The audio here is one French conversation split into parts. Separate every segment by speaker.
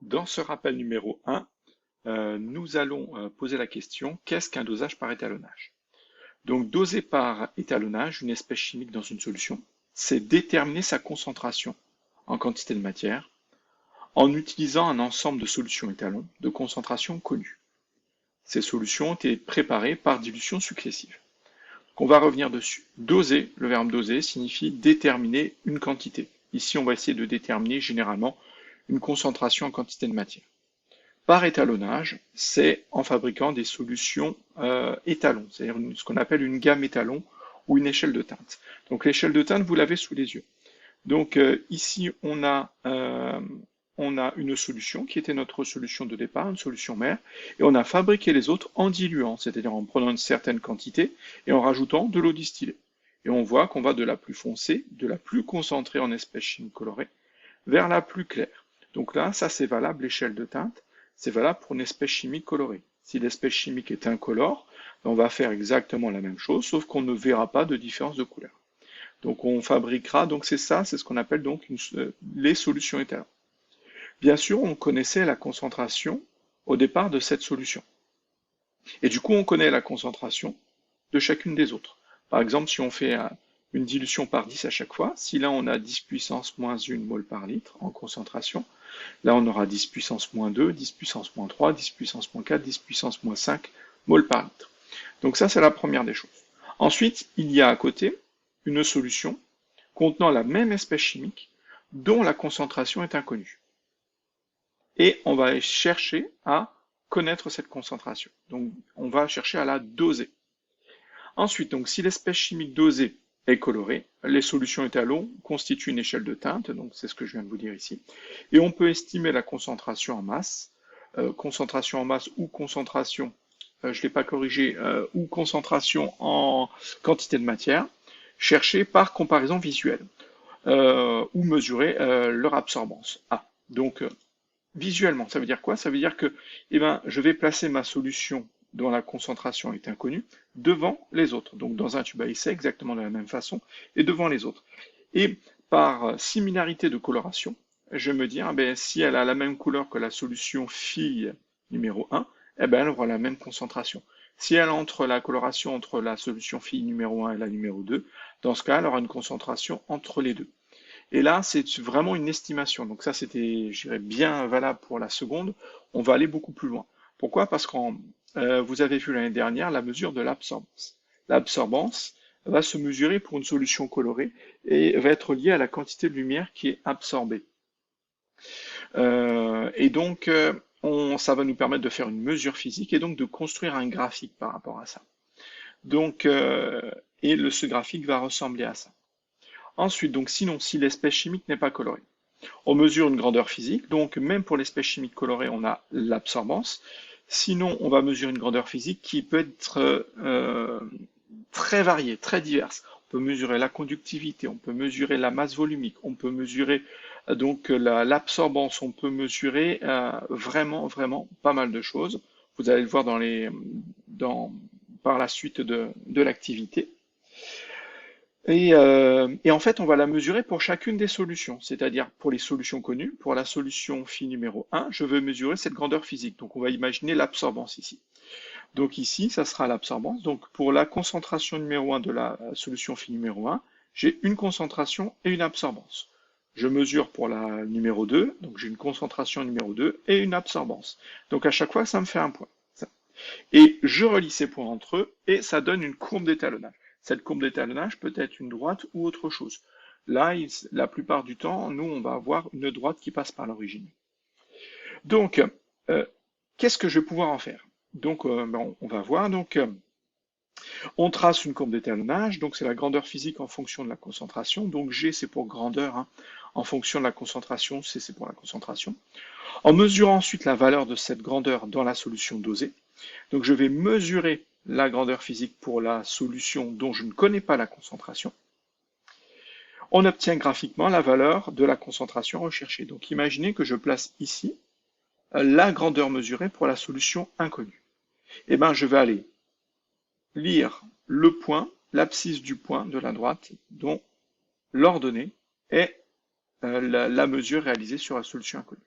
Speaker 1: Dans ce rappel numéro 1, nous allons poser la question, qu'est-ce qu'un dosage par étalonnage? Donc, doser par étalonnage une espèce chimique dans une solution, c'est déterminer sa concentration en quantité de matière en utilisant un ensemble de solutions étalons de concentration connue. Ces solutions ont été préparées par dilution successive. Donc, on va revenir dessus. Doser, le verbe doser, signifie déterminer une quantité. Ici, on va essayer de déterminer généralement une concentration en quantité de matière. Par étalonnage, c'est en fabriquant des solutions étalons, c'est-à-dire ce qu'on appelle une gamme étalon ou une échelle de teinte. Donc l'échelle de teinte, vous l'avez sous les yeux. Donc ici, on a une solution qui était notre solution de départ, une solution mère, et on a fabriqué les autres en diluant, c'est-à-dire en prenant une certaine quantité et en rajoutant de l'eau distillée. Et on voit qu'on va de la plus foncée, de la plus concentrée en espèces chimiques colorées, vers la plus claire. Donc là, ça c'est valable l'échelle de teinte, c'est valable pour une espèce chimique colorée. Si l'espèce chimique est incolore, on va faire exactement la même chose, sauf qu'on ne verra pas de différence de couleur. Donc on fabriquera, donc c'est ça, c'est ce qu'on appelle donc les solutions étalons. Bien sûr, on connaissait la concentration au départ de cette solution. Et du coup, on connaît la concentration de chacune des autres. Par exemple, si on fait une dilution par 10 à chaque fois, si là on a 10 puissance moins 1 mol par litre en concentration, là on aura 10 puissance moins 2, 10 puissance moins 3, 10 puissance moins 4, 10 puissance moins 5 mol par litre. Donc ça, c'est la première des choses. Ensuite, il y a à côté une solution contenant la même espèce chimique dont la concentration est inconnue. Et on va chercher à connaître cette concentration. Donc on va chercher à la doser. Ensuite, donc, si l'espèce chimique dosée est colorée, les solutions étalons constituent une échelle de teinte, donc c'est ce que je viens de vous dire ici, et on peut estimer la concentration en masse, ou concentration, je ne l'ai pas corrigé, ou concentration en quantité de matière, chercher par comparaison visuelle, ou mesurer leur absorbance. Donc visuellement, ça veut dire quoi? Ça veut dire que je vais placer ma solution dont la concentration est inconnue devant les autres. Donc dans un tube à essai, exactement de la même façon, et devant les autres. Et par similarité de coloration, je vais me dire, si elle a la même couleur que la solution fille numéro 1, elle aura la même concentration. Si elle a entre la coloration entre la solution fille numéro 1 et la numéro 2, dans ce cas, elle aura une concentration entre les deux. Et là, c'est vraiment une estimation. Donc ça, c'était, je dirais, bien valable pour la seconde. On va aller beaucoup plus loin. Pourquoi? Parce que vous avez vu l'année dernière la mesure de l'absorbance. L'absorbance va se mesurer pour une solution colorée et va être liée à la quantité de lumière qui est absorbée. Et donc, ça va nous permettre de faire une mesure physique et donc de construire un graphique par rapport à ça. Donc, ce graphique va ressembler à ça. Ensuite, donc sinon, si l'espèce chimique n'est pas colorée, on mesure une grandeur physique, donc même pour l'espèce chimique colorée, on a l'absorbance. Sinon, on va mesurer une grandeur physique qui peut être très variée, très diverse. On peut mesurer la conductivité, on peut mesurer la masse volumique, on peut mesurer donc l'absorbance, on peut mesurer vraiment, vraiment pas mal de choses. Vous allez le voir par la suite de l'activité. Et en fait, on va la mesurer pour chacune des solutions, c'est-à-dire pour les solutions connues, pour la solution phi numéro 1, je veux mesurer cette grandeur physique. Donc on va imaginer l'absorbance ici. Donc ici, ça sera l'absorbance. Donc pour la concentration numéro 1 de la solution phi numéro 1, j'ai une concentration et une absorbance. Je mesure pour la numéro 2, donc j'ai une concentration numéro 2 et une absorbance. Donc à chaque fois, ça me fait un point. Et je relie ces points entre eux et ça donne une courbe d'étalonnage. Cette courbe d'étalonnage peut être une droite ou autre chose. Là, la plupart du temps, nous, on va avoir une droite qui passe par l'origine. Donc, qu'est-ce que je vais pouvoir en faire? Donc, on va voir. Donc, on trace une courbe d'étalonnage. Donc, c'est la grandeur physique en fonction de la concentration. Donc, G, c'est pour grandeur. En fonction de la concentration, C, c'est pour la concentration. En mesurant ensuite la valeur de cette grandeur dans la solution dosée, donc je vais mesurer la grandeur physique pour la solution dont je ne connais pas la concentration. On obtient graphiquement la valeur de la concentration recherchée. Donc imaginez que je place ici la grandeur mesurée pour la solution inconnue. Et je vais aller lire le point, l'abscisse du point de la droite dont l'ordonnée est la mesure réalisée sur la solution inconnue.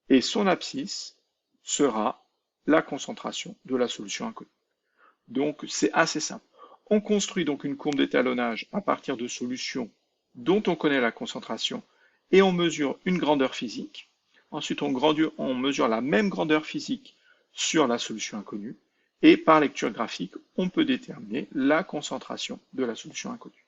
Speaker 1: et son abscisse sera la concentration de la solution inconnue. Donc c'est assez simple. On construit donc une courbe d'étalonnage à partir de solutions dont on connaît la concentration et on mesure une grandeur physique. Ensuite, on mesure la même grandeur physique sur la solution inconnue et par lecture graphique, on peut déterminer la concentration de la solution inconnue.